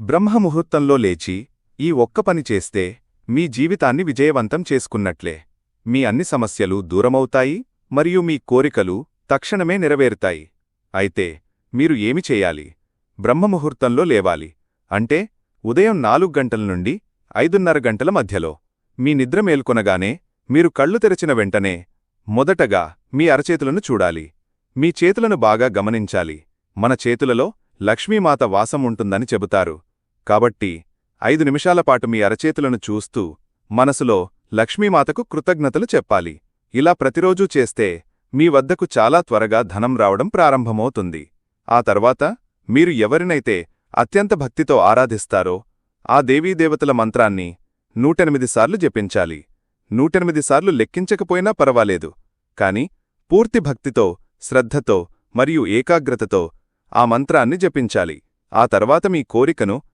బ్రహ్మముహూర్తంలో లేచి ఈ ఒక్క పని చేస్తే మీ జీవితాన్ని విజయవంతం చేసుకున్నట్లే. మీ అన్ని సమస్యలు దూరమవుతాయి మరియు మీ కోరికలు తక్షణమే నెరవేరుతాయి. అయితే మీరు ఏమి చేయాలి? బ్రహ్మముహూర్తంలో లేవాలి. అంటే ఉదయం 4 గంటల నుండి 5:30 గంటల మధ్యలో. మీ నిద్ర మేల్కొనగానే మీరు కళ్ళు తెరచిన వెంటనే మొదటగా మీ అరచేతులను చూడాలి. మీ చేతులను బాగా గమనించాలి. మన చేతులలో లక్ష్మీమాత వాసం ఉంటుందని చెబుతారు. కాబట్టి 5 నిమిషాలపాటు మీ అరచేతులను చూస్తూ మనసులో లక్ష్మీమాతకు కృతజ్ఞతలు చెప్పాలి. ఇలా ప్రతిరోజూ చేస్తే మీ వద్దకు చాలా త్వరగా ధనం రావడం ప్రారంభమవుతుంది. ఆ తర్వాత మీరు ఎవరినైతే అత్యంత భక్తితో ఆరాధిస్తారో ఆ దేవీదేవతల మంత్రాన్ని 108 సార్లు జపించాలి. 108 సార్లు లెక్కించకపోయినా పర్వాలేదు, కాని పూర్తి భక్తితో, శ్రద్ధతో మరియు ఏకాగ్రతతో ఆ మంత్రాన్ని జపించాలి. ఆ తర్వాత మీ కోరికను